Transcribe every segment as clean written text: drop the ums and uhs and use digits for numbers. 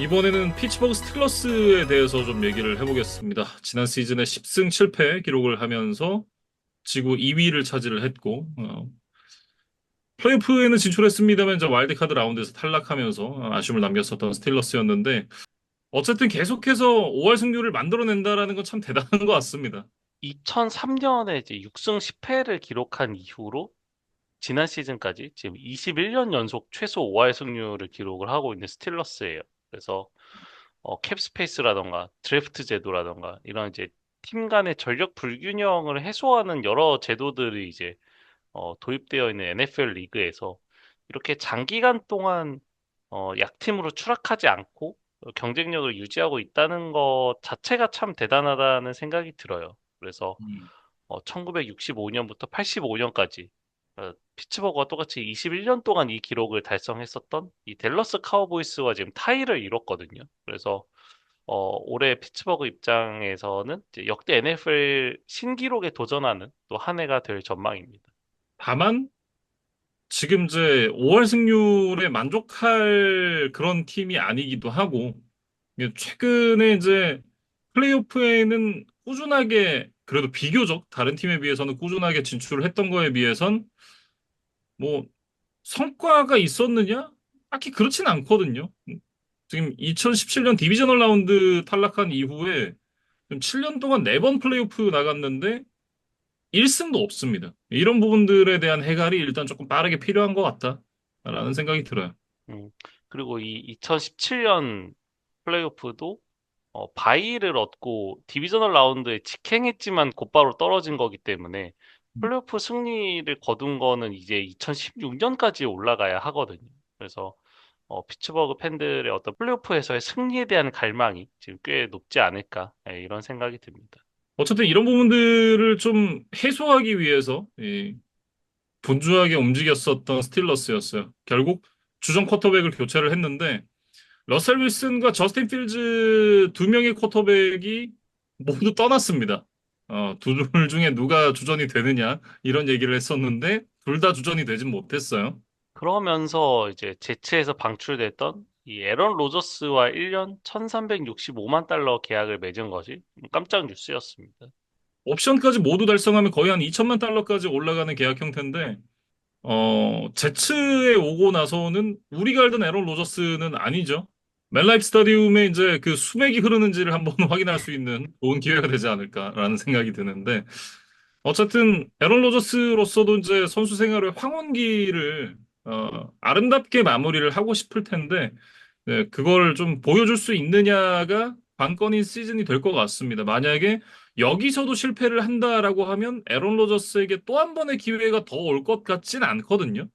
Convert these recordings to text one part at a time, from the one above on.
이번에는 피츠버그 스틸러스에 대해서 좀 얘기를 해보겠습니다. 지난 시즌에 10승 7패 기록을 하면서 지구 2위를 차지를 했고, 플레이오프에는 진출했습니다만 이제 와일드카드 라운드에서 탈락하면서 아쉬움을 남겼었던 스틸러스였는데, 어쨌든 계속해서 5할 승률을 만들어낸다라는 건 참 대단한 것 같습니다. 2003년에 이제 6승 10패를 기록한 이후로 지난 시즌까지 지금 21년 연속 최소 5할 승률을 기록을 하고 있는 스틸러스예요. 그래서 캡스페이스라던가 드래프트 제도라던가 이런 이제 팀 간의 전력 불균형을 해소하는 여러 제도들이 이제 도입되어 있는 NFL 리그에서 이렇게 장기간 동안 약팀으로 추락하지 않고 경쟁력을 유지하고 있다는 것 자체가 참 대단하다는 생각이 들어요. 그래서 음. 1965년부터 85년까지 피츠버그와 똑같이 21년 동안 이 기록을 달성했었던 이 댈러스 카우보이스와 지금 타이를 이뤘거든요. 그래서 올해 피츠버그 입장에서는 이제 역대 NFL 신기록에 도전하는 또 한 해가 될 전망입니다. 다만, 지금 이제 5할 승률에 만족할 그런 팀이 아니기도 하고, 이게 최근에 이제 플레이오프에는 꾸준하게 그래도 비교적 다른 팀에 비해서는 꾸준하게 진출을 했던 거에 비해선 뭐 성과가 있었느냐? 딱히 그렇진 않거든요. 지금 2017년 디비저널 라운드 탈락한 이후에 좀 7년 동안 4번 플레이오프 나갔는데 1승도 없습니다. 이런 부분들에 대한 해결이 일단 조금 빠르게 필요한 것 같다라는 생각이 들어요. 음, 그리고 이 2017년 플레이오프도 바이를 얻고 디비저널 라운드에 직행했지만 곧바로 떨어진 거기 때문에 플레이오프 승리를 거둔 거는 이제 2016년까지 올라가야 하거든요. 그래서 피츠버그 팬들의 어떤 플레이오프에서의 승리에 대한 갈망이 지금 꽤 높지 않을까, 이런 생각이 듭니다. 어쨌든 이런 부분들을 좀 해소하기 위해서 분주하게 움직였었던 스틸러스였어요. 결국 주전 쿼터백을 교체를 했는데 러셀 윌슨과 저스틴 필즈 두 명의 쿼터백이 모두 떠났습니다. 둘 중에 누가 주전이 되느냐 이런 얘기를 했었는데 둘 다 주전이 되진 못했어요. 그러면서 이제 제츠에서 방출됐던 이 에런 로저스와 1년 1365만 달러 계약을 맺은 것이 깜짝 뉴스였습니다. 옵션까지 모두 달성하면 거의 한 2천만 달러까지 올라가는 계약 형태인데 제츠에 오고 나서는 우리가 알던 에런 로저스는 아니죠. 멜라이프 스타디움에 이제 그 수맥이 흐르는지를 한번 확인할 수 있는 좋은 기회가 되지 않을까라는 생각이 드는데, 어쨌든 에런 로저스로서도 이제 선수 생활의 황혼기를 아름답게 마무리를 하고 싶을 텐데, 네, 그걸 좀 보여줄 수 있느냐가 관건인 시즌이 될 것 같습니다. 만약에 여기서도 실패를 한다라고 하면 에런 로저스에게 또 한 번의 기회가 더 올 것 같진 않거든요.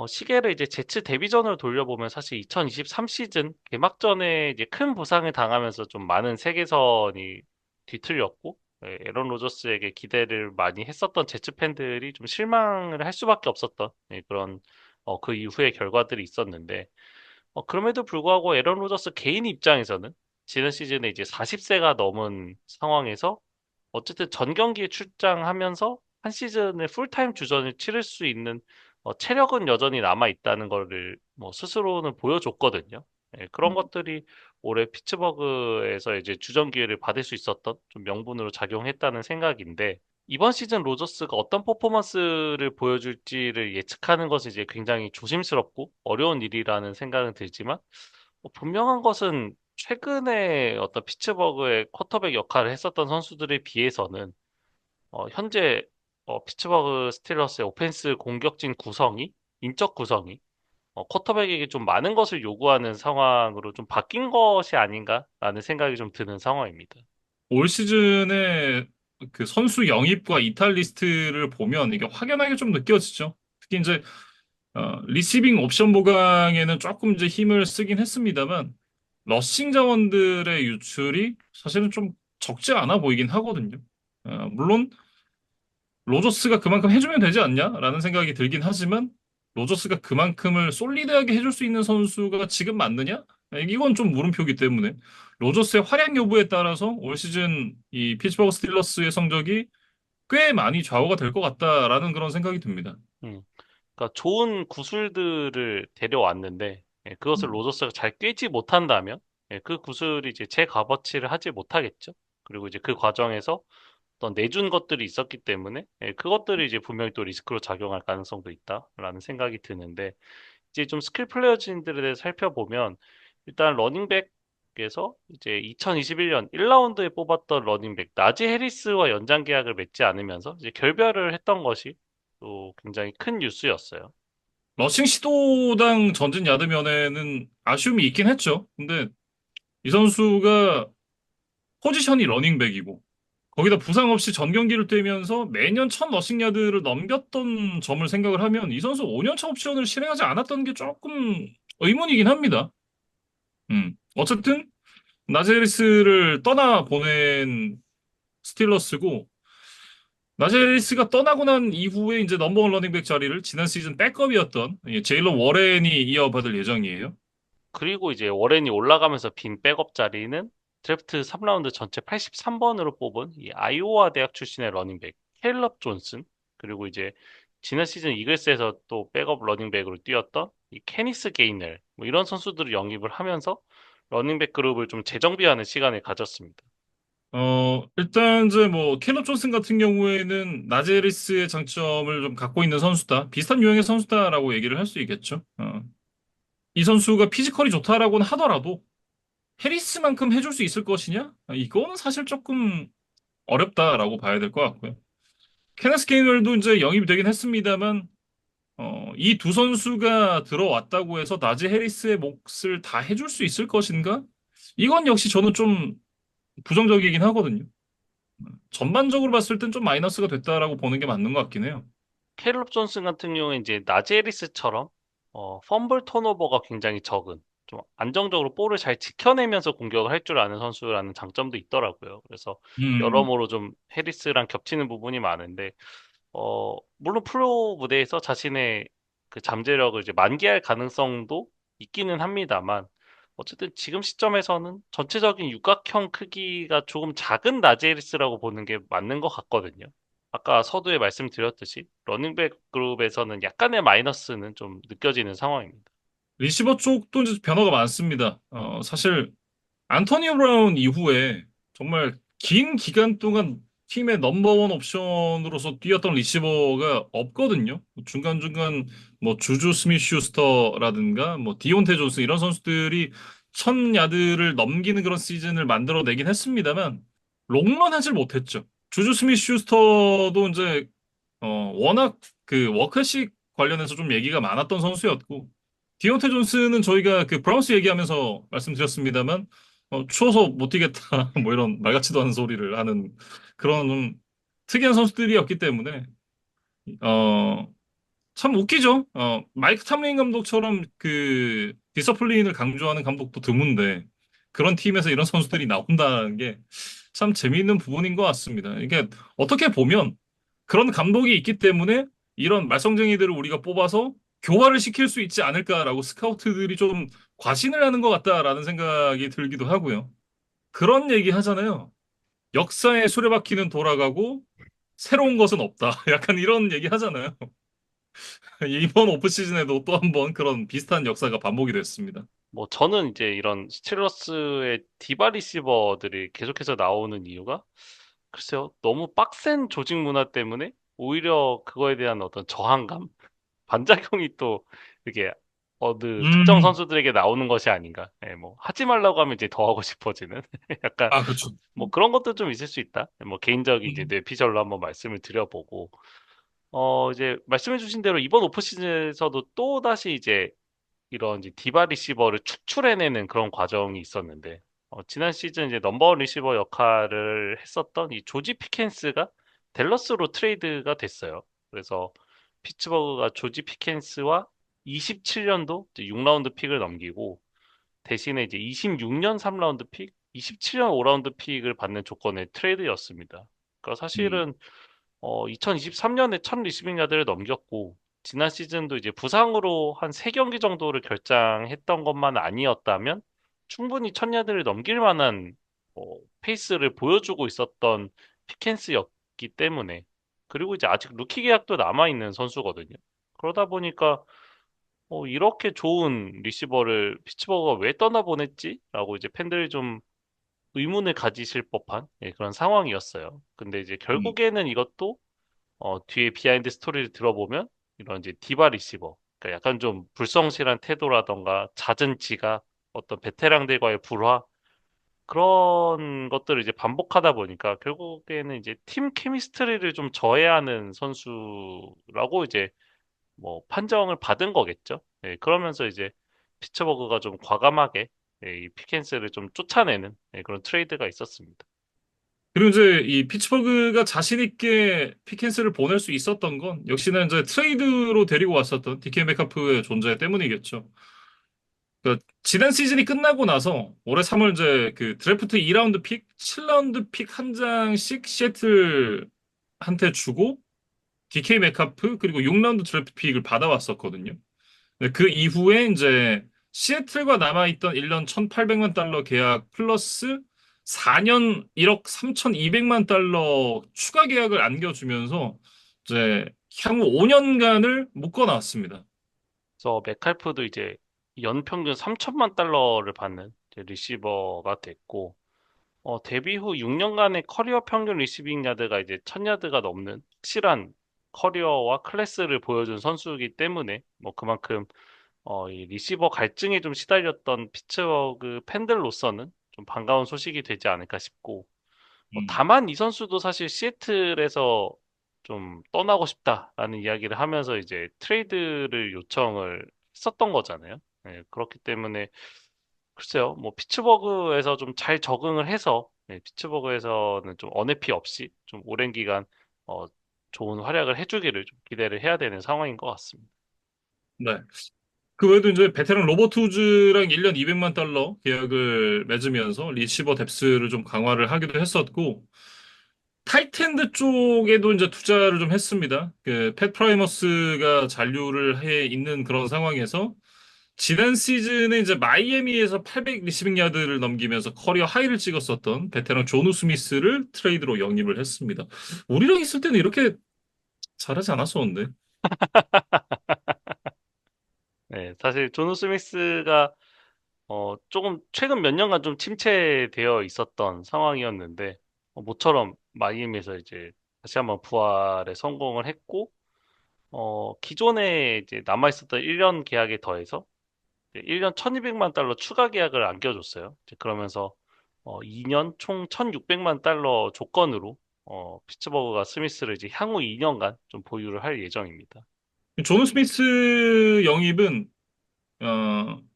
시계를 이제 제츠 데뷔전으로 돌려보면 사실 2023 시즌 개막전에 이제 큰 부상을 당하면서 좀 많은 세계선이 뒤틀렸고, 에런 로저스에게 기대를 많이 했었던 제츠 팬들이 좀 실망을 할 수밖에 없었던, 그런 그 이후의 결과들이 있었는데, 그럼에도 불구하고 에런 로저스 개인 입장에서는 지난 시즌에 이제 40세가 넘은 상황에서 어쨌든 전 경기에 출장하면서 한 시즌을 풀타임 주전을 치를 수 있는 체력은 여전히 남아 있다는 거를 뭐 스스로는 보여줬거든요. 그런 것들이 올해 피츠버그에서 이제 주전 기회를 받을 수 있었던 좀 명분으로 작용했다는 생각인데, 이번 시즌 로저스가 어떤 퍼포먼스를 보여줄지를 예측하는 것은 이제 굉장히 조심스럽고 어려운 일이라는 생각은 들지만, 분명한 것은 최근에 어떤 피츠버그의 쿼터백 역할을 했었던 선수들에 비해서는 현재 피츠버그 스틸러스의 오펜스 공격진 구성이, 인적 구성이 쿼터백에게 좀 많은 것을 요구하는 상황으로 좀 바뀐 것이 아닌가라는 생각이 좀 드는 상황입니다. 올 시즌에 그 선수 영입과 이탈 리스트를 보면 이게 확연하게 좀 느껴지죠. 특히 이제 리시빙 옵션 보강에는 조금 이제 힘을 쓰긴 했습니다만 러싱 자원들의 유출이 사실은 좀 적지 않아 보이긴 하거든요. 물론 로저스가 그만큼 해주면 되지 않냐라는 생각이 들긴 하지만 로저스가 그만큼을 솔리드하게 해줄 수 있는 선수가 지금 맞느냐? 이건 좀 물음표기 때문에 로저스의 활약 여부에 따라서 올 시즌 이 피츠버그 스틸러스의 성적이 꽤 많이 좌우가 될 것 같다라는 그런 생각이 듭니다. 음. 그러니까 좋은 구술들을 데려왔는데, 그것을 음. 로저스가 잘 꿰지 못한다면 예, 그 구술이 이제 제 값어치를 하지 못하겠죠. 그리고 이제 그 과정에서 어떤 내준 것들이 있었기 때문에 예, 그것들이 이제 분명히 또 리스크로 작용할 가능성도 있다라는 생각이 드는데 이제 좀 스킬 플레이어진들에 대해서 살펴보면 일단 러닝백에서 이제 2021년 1라운드에 뽑았던 러닝백 나지 해리스와 연장 계약을 맺지 않으면서 이제 결별을 했던 것이 또 굉장히 큰 뉴스였어요. 러싱 시도당 전진 야드 면에는 아쉬움이 있긴 했죠. 근데 이 선수가 포지션이 러닝백이고 거기다 부상 없이 전 경기를 뛰면서 매년 1000 러싱 야드를 넘겼던 점을 생각을 하면 이 선수 5년차 옵션을 실행하지 않았던 게 조금 의문이긴 합니다. 어쨌든 나제리스를 떠나 보낸 스틸러스고 나제리스가 떠나고 난 이후에 이제 넘버원 러닝백 자리를 지난 시즌 백업이었던 제일런 워렌이 이어받을 예정이에요. 그리고 이제 워렌이 올라가면서 빈 백업 자리는 드래프트 3라운드 전체 83번으로 뽑은 이 아이오와 대학 출신의 러닝백 캘럽 존슨 그리고 이제 지난 시즌 이글스에서 또 백업 러닝백으로 뛰었던 이 케니스 게이넬 뭐 이런 선수들을 영입을 하면서 러닝백 그룹을 좀 재정비하는 시간을 가졌습니다. 일단 이제 뭐 캘럽 존슨 같은 경우에는 나제리스의 장점을 좀 갖고 있는 선수다. 비슷한 유형의 선수다라고 얘기를 할 수 있겠죠. 이 선수가 피지컬이 좋다라고는 하더라도 해리스만큼 해줄 수 있을 것이냐? 이거는 사실 조금 어렵다라고 봐야 될 것 같고요. 케네스 게이널도 이제 영입이 되긴 했습니다만 이 두 선수가 들어왔다고 해서 나지 해리스의 몫을 다 해줄 수 있을 것인가? 이건 역시 저는 좀 부정적이긴 하거든요. 전반적으로 봤을 땐 좀 마이너스가 됐다라고 보는 게 맞는 것 같긴 해요. 캘럽 존슨 같은 경우에 이제 나제리스처럼 펌블 턴오버가 굉장히 적은 좀 안정적으로 볼을 잘 지켜내면서 공격을 할 줄 아는 선수라는 장점도 있더라고요. 그래서 음, 여러모로 좀 해리스랑 겹치는 부분이 많은데 물론 프로 무대에서 자신의 그 잠재력을 이제 만개할 가능성도 있기는 합니다만 어쨌든 지금 시점에서는 전체적인 육각형 크기가 조금 작은 나제리스라고 보는 게 맞는 것 같거든요. 아까 서두에 말씀드렸듯이 러닝백 그룹에서는 약간의 마이너스는 좀 느껴지는 상황입니다. 리시버 쪽도 이제 변화가 많습니다. 사실 안토니오 브라운 이후에 정말 긴 기간 동안 팀의 넘버원 옵션으로서 뛰었던 리시버가 없거든요. 중간중간 뭐 주주 스미스 슈스터라든가 뭐 디온테 존스 이런 선수들이 1000야드를 넘기는 그런 시즌을 만들어내긴 했습니다만 롱런 하질 못했죠. 주주 스미스 슈스터도 이제 워낙 그 워크식 관련해서 좀 얘기가 많았던 선수였고, 디온테 존스는 저희가 그 브라운스 얘기하면서 말씀드렸습니다만, 추워서 못 뛰겠다, 뭐 이런 말 같지도 않은 소리를 하는 그런 좀 특이한 선수들이었기 때문에, 어, 참 웃기죠. 마이크 탐린 감독처럼 그 디서플린을 강조하는 감독도 드문데, 그런 팀에서 이런 선수들이 나온다는 게 참 재미있는 부분인 것 같습니다. 이게 어떻게 보면 그런 감독이 있기 때문에 이런 말썽쟁이들을 우리가 뽑아서 교화를 시킬 수 있지 않을까라고 스카우트들이 좀 과신을 하는 것 같다라는 생각이 들기도 하고요. 그런 얘기 하잖아요. 역사의 수레바퀴는 돌아가고 새로운 것은 없다. 약간 이런 얘기 하잖아요. 이번 오프 시즌에도 또 한 번 그런 비슷한 역사가 반복이 됐습니다. 뭐 저는 이제 이런 스틸러스의 디바 리시버들이 계속해서 나오는 이유가 글쎄요, 너무 빡센 조직 문화 때문에 오히려 그거에 대한 어떤 저항감, 반작용이 또 이게 어느 특정 음, 선수들에게 나오는 것이 아닌가. 예, 뭐 하지 말라고 하면 이제 더 하고 싶어지는 약간 아, 그렇죠. 뭐 그런 것도 좀 있을 수 있다. 뭐 개인적인 이제 음, 뇌피셜로 한번 말씀을 드려보고 이제 말씀해주신 대로 이번 오프 시즌에서도 또 다시 이제 이런 이제 디바 리시버를 축출해내는 그런 과정이 있었는데 지난 시즌 이제 넘버원 리시버 역할을 했었던 이 조지 피켄스가 댈러스로 트레이드가 됐어요. 그래서 피츠버그가 조지 피켄스와 27년도 6라운드 픽을 넘기고 대신에 이제 26년 3라운드 픽, 27년 5라운드 픽을 받는 조건의 트레이드였습니다. 그러니까 음, 사실은 2023년에 첫 리시빙 야드를 넘겼고 지난 시즌도 이제 부상으로 한 3경기 정도를 결장했던 것만 아니었다면 충분히 1000야드를 넘길 만한 페이스를 보여주고 있었던 피켄스였기 때문에 그리고 이제 아직 루키 계약도 남아 있는 선수거든요. 그러다 보니까 이렇게 좋은 리시버를 피츠버그가 왜 떠나보냈지? 라고 이제 팬들이 좀 의문을 가지실 법한 그런 상황이었어요. 근데 이제 음. 결국에는 이것도 뒤에 비하인드 스토리를 들어보면 이런 이제 디바 리시버, 그러니까 약간 좀 불성실한 태도라던가 잦은 지각, 어떤 베테랑들과의 불화 그런 것들을 이제 반복하다 보니까 결국에는 이제 팀 케미스트리를 좀 저해하는 선수라고 이제 뭐 판정을 받은 거겠죠. 그러면서 이제 피처버그가 좀 과감하게 이 피켄스를 좀 쫓아내는 그런 트레이드가 있었습니다. 그리고 이제 이 피츠버그가 자신 있게 피켄스를 보낼 수 있었던 건 역시나 이제 트레이드로 데리고 왔었던 디케이 메카프의 존재 때문이겠죠. 그러니까 지난 시즌이 끝나고 나서 올해 3월 이제 그 드래프트 2라운드 픽, 7라운드 픽 한 장씩 시애틀한테 주고 DK 메카프 그리고 6라운드 드래프트 픽을 받아왔었거든요. 그 이후에 이제 시애틀과 남아있던 1년 1,800만 달러 계약 플러스 4년 1억 3,200만 달러 추가 계약을 안겨주면서 이제 향후 5년간을 묶어놨습니다. 그래서 메칼프도 이제 연평균 3천만 달러를 받는 이제 리시버가 됐고, 데뷔 후 6년간의 커리어 평균 리시빙 야드가 이제 1000야드가 넘는 확실한 커리어와 클래스를 보여준 선수이기 때문에 뭐 그만큼 이 리시버 갈증에 좀 시달렸던 피츠버그 팬들로서는 좀 반가운 소식이 되지 않을까 싶고, 음. 다만 이 선수도 사실 시애틀에서 좀 떠나고 싶다라는 이야기를 하면서 이제 트레이드를 요청을 했었던 거잖아요. 그렇기 때문에 글쎄요, 뭐 피츠버그에서 좀 잘 적응을 해서 피츠버그에서는 좀 언해피 없이 좀 오랜 기간 어, 좋은 활약을 해주기를 좀 기대를 해야 되는 상황인 것 같습니다. 네. 그 외에도 이제 베테랑 로버트 우즈랑 1년 200만 달러 계약을 맺으면서 리시버 뎁스를 좀 강화를 하기도 했었고, 타이트엔드 쪽에도 이제 투자를 좀 했습니다. 그, 팻 프라이머스가 잔류를 해 있는 그런 상황에서, 지난 시즌에 이제 마이애미에서 800 리시빙 야드를 넘기면서 커리어 하이를 찍었었던 베테랑 조누 스미스를 트레이드로 영입을 했습니다. 우리랑 있을 때는 이렇게 잘하지 않았었는데. 네, 사실 조노 스미스가 조금 최근 몇 년간 좀 침체되어 있었던 상황이었는데, 모처럼 마이애미에서 이제 다시 한번 부활에 성공을 했고, 기존에 이제 남아있었던 1년 계약에 더해서 1년 1200만 달러 추가 계약을 안겨줬어요. 이제 그러면서 2년 총 1600만 달러 조건으로 피츠버그가 스미스를 이제 향후 2년간 좀 보유를 할 예정입니다. 조누 스미스 영입은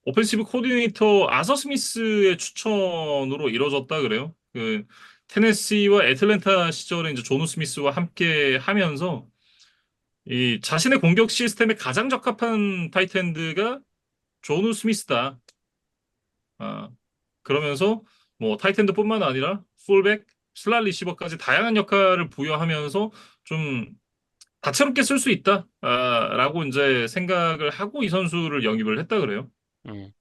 오펜시브 코디네이터 아서 스미스의 추천으로 이루어졌다 그래요. 그 테네시와 애틀랜타 시절에 이제 조누 스미스와 함께 하면서 이 자신의 공격 시스템에 가장 적합한 타이트엔드가 조누 스미스다. 아, 그러면서 뭐 타이트엔드뿐만 아니라 풀백, 슬롯 리시버까지 다양한 역할을 부여하면서 좀 다채롭게 쓸 수 있다. 라고 이제 생각을 하고 이 선수를 영입을 했다 그래요. 음.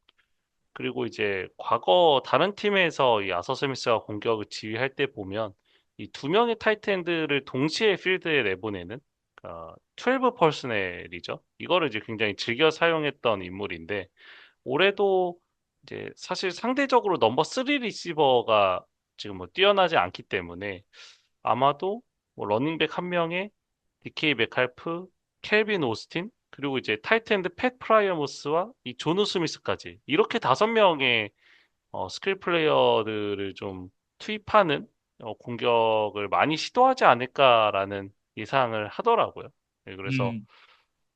그리고 이제 과거 다른 팀에서 이 아서 스미스가 공격을 지휘할 때 보면 이 두 명의 타이트엔드를 동시에 필드에 내보내는 12 퍼스널이죠. 이거를 이제 굉장히 즐겨 사용했던 인물인데 올해도 이제 사실 상대적으로 넘버 3 리시버가 지금 뭐 뛰어나지 않기 때문에 아마도 뭐 러닝백 한 명에 DK 메칼프, 켈빈 오스틴, 그리고 이제 타이트엔드 팻 프라이어무스와 이 조누 스미스까지 이렇게 5명의 스킬 플레이어들을 좀 투입하는 공격을 많이 시도하지 않을까라는 예상을 하더라고요. 그래서 음.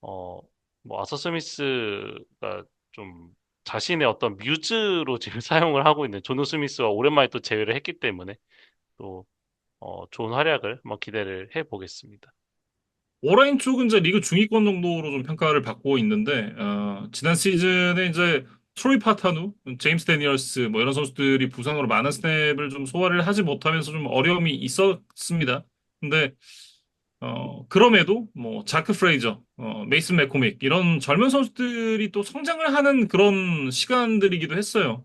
어, 뭐 아서 스미스가 좀 자신의 어떤 뮤즈로 지금 사용을 하고 있는 조누 스미스와 오랜만에 또 재회를 했기 때문에 또 좋은 활약을 한번 기대를 해보겠습니다. 오라인 쪽은 이제 리그 중위권 정도로 좀 평가를 받고 있는데, 지난 시즌에 이제 트로이 파타누, 제임스 데니얼스 뭐 이런 선수들이 부상으로 많은 스냅을 좀 소화를 하지 못하면서 좀 어려움이 있었습니다. 근데 그럼에도 뭐 자크 프레이저, 메이슨 맥코믹 이런 젊은 선수들이 또 성장을 하는 그런 시간들이기도 했어요.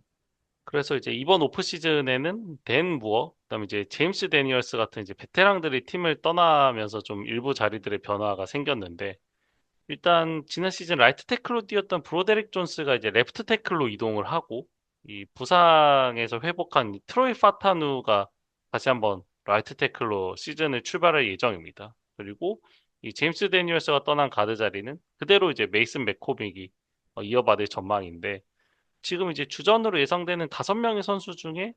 그래서 이제 이번 오프 시즌에는 댄 무어, 그다음에 이제 제임스 데니얼스 같은 이제 베테랑들이 팀을 떠나면서 좀 일부 자리들의 변화가 생겼는데 일단 지난 시즌 라이트 태클로 뛰었던 브로데릭 존스가 이제 레프트 태클로 이동을 하고 이 부상에서 회복한 이 트로이 파타누가 다시 한번 라이트 태클로 시즌을 출발할 예정입니다. 그리고 이 제임스 데니얼스가 떠난 가드 자리는 그대로 이제 메이슨 맥코믹이 이어받을 전망인데 지금 이제 주전으로 예상되는 5명의 선수 중에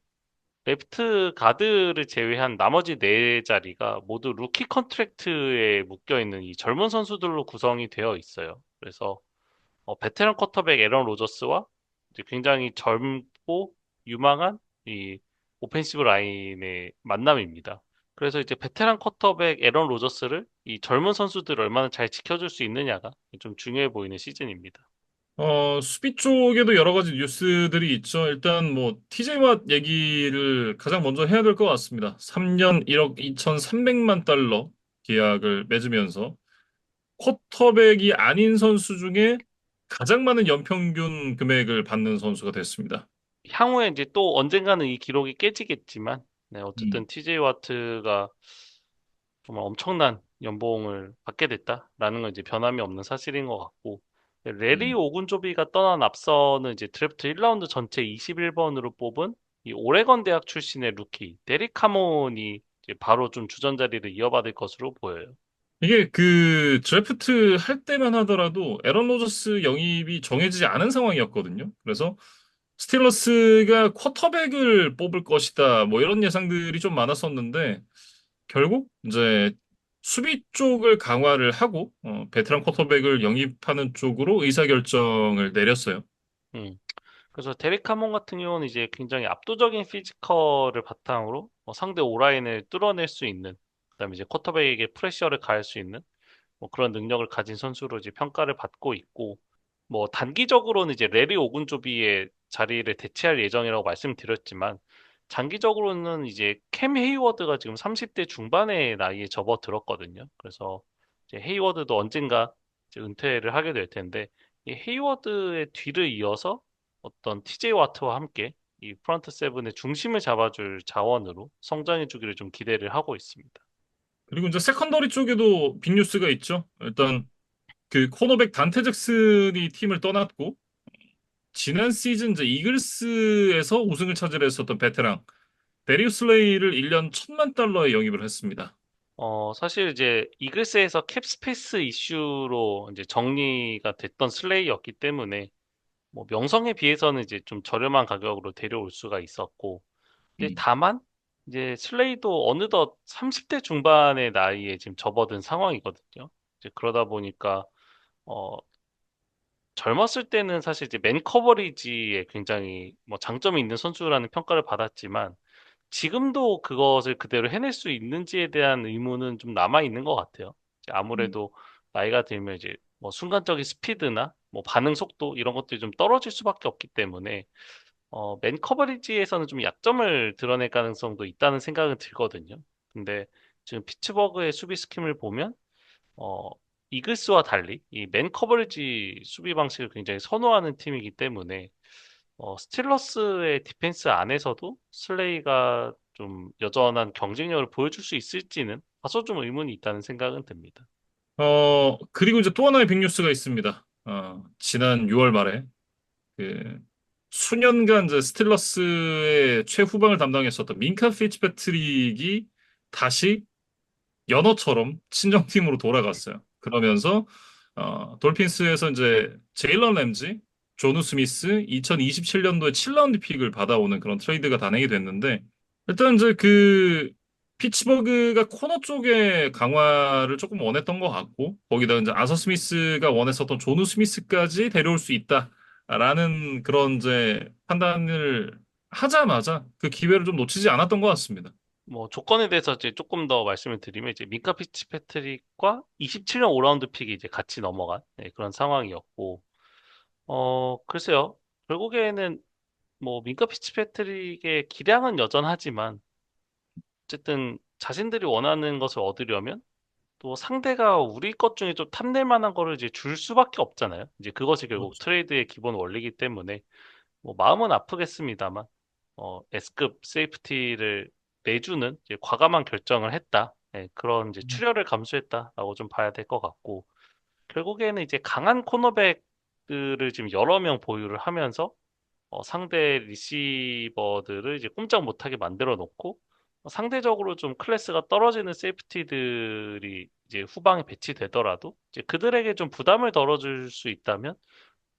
레프트 가드를 제외한 나머지 네 자리가 모두 루키 컨트랙트에 묶여 있는 이 젊은 선수들로 구성이 되어 있어요. 그래서 베테랑 쿼터백 에런 로저스와 이제 굉장히 젊고 유망한 이 오펜시브 라인의 만남입니다. 그래서 이제 베테랑 쿼터백 에런 로저스를 이 젊은 선수들을 얼마나 잘 지켜줄 수 있느냐가 좀 중요해 보이는 시즌입니다. 수비 쪽에도 여러 가지 뉴스들이 있죠. 일단 뭐 TJ 왓 얘기를 가장 먼저 해야 될 것 같습니다. 3년 1억 2,300만 달러 계약을 맺으면서 쿼터백이 아닌 선수 중에 가장 많은 연평균 금액을 받는 선수가 됐습니다. 향후에 이제 또 언젠가는 이 기록이 깨지겠지만, 네, 음, 어쨌든 TJ 와트가 정말 엄청난 연봉을 받게 됐다라는 건 이제 변함이 없는 사실인 것 같고, 네, 레리 음. 오군조비가 떠난 앞서는 이제 드래프트 1라운드 전체 21번으로 뽑은 이 오레건 대학 출신의 루키 데릭 카몬이 이제 바로 좀 주전 자리를 이어받을 것으로 보여요. 이게 그 드래프트 할 때만 하더라도 에런 로저스 영입이 정해지지 않은 상황이었거든요. 그래서 스틸러스가 쿼터백을 뽑을 것이다. 뭐 이런 예상들이 좀 많았었는데 결국 이제 수비 쪽을 강화를 하고 베테랑 쿼터백을 영입하는 쪽으로 의사결정을 내렸어요. 음. 그래서 데릭 카몬 같은 경우는 이제 굉장히 압도적인 피지컬을 바탕으로 상대 오라인을 뚫어낼 수 있는, 그다음에 이제 쿼터백에게 프레셔를 가할 수 있는 뭐 그런 능력을 가진 선수로 이제 평가를 받고 있고, 뭐 단기적으로는 이제 레리 오군조비의 자리를 대체할 예정이라고 말씀드렸지만, 장기적으로는 이제 캠 헤이워드가 지금 30대 중반의 나이에 접어들었거든요. 그래서 이제 헤이워드도 언젠가 이제 은퇴를 하게 될 텐데, 이 헤이워드의 뒤를 이어서 어떤 TJ 와트와 함께 이 프런트 세븐의 중심을 잡아줄 자원으로 성장해 주기를 좀 기대를 하고 있습니다. 그리고 이제 세컨더리 쪽에도 빅뉴스가 있죠. 일단 그 코너백 단테 잭슨이 팀을 떠났고 지난 시즌 이제 이글스에서 우승을 차지했었던 베테랑 데리우스 레이를 1년 1천만 달러에 영입을 했습니다. 사실 이제 이글스에서 캡 스페이스 이슈로 이제 정리가 됐던 슬레이였기 때문에 뭐 명성에 비해서는 이제 좀 저렴한 가격으로 데려올 수가 있었고, 근데 음. 다만 이제 슬레이도 어느덧 30대 중반의 나이에 지금 접어든 상황이거든요. 이제 그러다 보니까 어, 젊었을 때는 사실 이제 맨 커버리지에 굉장히 뭐 장점이 있는 선수라는 평가를 받았지만 지금도 그것을 그대로 해낼 수 있는지에 대한 의문은 좀 남아 있는 것 같아요. 이제 음. 아무래도 나이가 들면 이제 뭐 순간적인 스피드나 뭐 반응 속도 이런 것들이 좀 떨어질 수밖에 없기 때문에 맨 커버리지에서는 좀 약점을 드러낼 가능성도 있다는 생각은 들거든요. 근데 지금 피츠버그의 수비 스킴을 보면 어, 이글스와 달리 이 맨 커버리지 수비 방식을 굉장히 선호하는 팀이기 때문에 스틸러스의 디펜스 안에서도 슬레이가 좀 여전한 경쟁력을 보여줄 수 있을지는 다소 좀 의문이 있다는 생각은 듭니다. 그리고 이제 또 하나의 빅뉴스가 있습니다. 지난 6월 말에 그 수년간 이제 스틸러스의 최후방을 담당했었던 민카 피츠패트릭이 다시 연어처럼 친정팀으로 돌아갔어요. 그러면서 돌핀스에서 이제 제일런 램지, 조누 스미스 2027년도에 7라운드 픽을 받아오는 그런 트레이드가 단행이 됐는데 일단 이제 그 피츠버그가 코너 쪽에 강화를 조금 원했던 것 같고 거기다 이제 아서 스미스가 원했었던 조누 스미스까지 데려올 수 있다라는 그런 이제 판단을 하자마자 그 기회를 좀 놓치지 않았던 것 같습니다. 뭐 조건에 대해서 이제 조금 더 말씀을 드리면 이제 민카 피츠패트릭과 27년 5라운드 픽이 이제 같이 넘어간 네, 그런 상황이었고 글쎄요. 결국에는 뭐 민카 피츠패트릭의 기량은 여전하지만 어쨌든 자신들이 원하는 것을 얻으려면 또 상대가 우리 것 중에 좀 탐낼 만한 거를 이제 줄 수밖에 없잖아요. 이제 그것이 결국 트레이드의 기본 원리이기 때문에 뭐 마음은 아프겠습니다만 S급 세이프티를 내주는 이제 과감한 결정을 했다. 네, 그런 이제 출혈을 감수했다라고 좀 봐야 될 것 같고 결국에는 이제 강한 코너백들을 지금 여러 명 보유를 하면서 상대 리시버들을 이제 꼼짝 못하게 만들어 놓고 상대적으로 좀 클래스가 떨어지는 세이프티들이 이제 후방에 배치되더라도 이제 그들에게 좀 부담을 덜어줄 수 있다면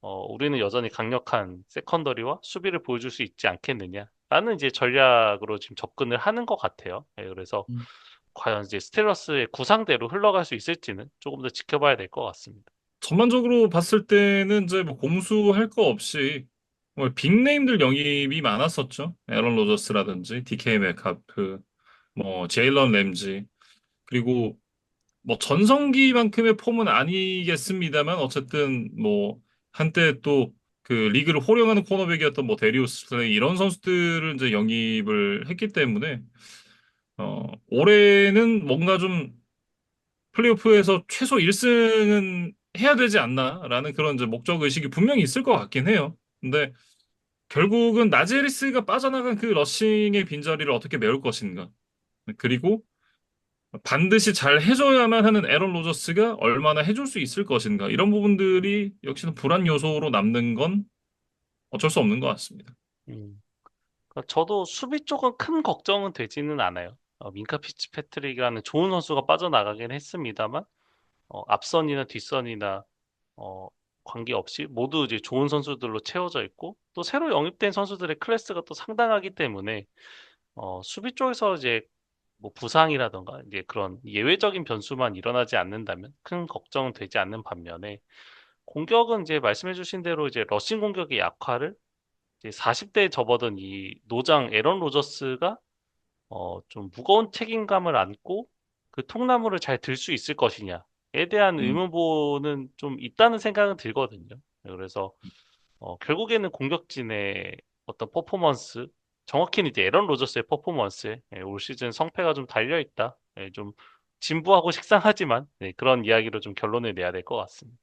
우리는 여전히 강력한 세컨더리와 수비를 보여줄 수 있지 않겠느냐라는 이제 전략으로 지금 접근을 하는 것 같아요. 예, 그래서 음. 과연 이제 스텔러스의 구상대로 흘러갈 수 있을지는 조금 더 지켜봐야 될 것 같습니다. 전반적으로 봤을 때는 이제 뭐 공수할 거 없이 뭐 빅네임들 영입이 많았었죠. 에런 로저스라든지 DK 메카프, 뭐 제일런 램지 그리고 뭐 전성기만큼의 폼은 아니겠습니다만 어쨌든 뭐 한때 또 그 리그를 호령하는 코너백이었던 뭐 데리우스 슬레이 이런 선수들을 이제 영입을 했기 때문에 올해는 뭔가 좀 플레이오프에서 최소 1승은 해야 되지 않나라는 그런 이제 목적 의식이 분명히 있을 것 같긴 해요. 근데 결국은 나제리스가 빠져나간 그 러싱의 빈자리를 어떻게 메울 것인가. 그리고 반드시 잘 해줘야만 하는 에런 로저스가 얼마나 해줄 수 있을 것인가. 이런 부분들이 역시나 불안 요소로 남는 건 어쩔 수 없는 것 같습니다. 음. 그러니까 저도 수비 쪽은 큰 걱정은 되지는 않아요. 민카 피츠패트릭이라는 좋은 선수가 빠져나가긴 했습니다만 앞선이나 뒷선이나 어, 관계없이 모두 이제 좋은 선수들로 채워져 있고 또 새로 영입된 선수들의 클래스가 또 상당하기 때문에 수비 쪽에서 이제 뭐 부상이라던가 이제 그런 예외적인 변수만 일어나지 않는다면 큰 걱정은 되지 않는 반면에 공격은 이제 말씀해주신 대로 이제 러싱 공격의 약화를 이제 40대에 접어든 이 노장 에런 로저스가 좀 무거운 책임감을 안고 그 통나무를 잘 들 수 있을 것이냐에 대한 음, 의문보는 좀 있다는 생각은 들거든요. 그래서 결국에는 공격진의 어떤 퍼포먼스, 정확히는 이제 에런 로저스의 퍼포먼스에 올 시즌 성패가 좀 달려 있다. 좀 진부하고 식상하지만 그런 이야기로 좀 결론을 내야 될 것 같습니다.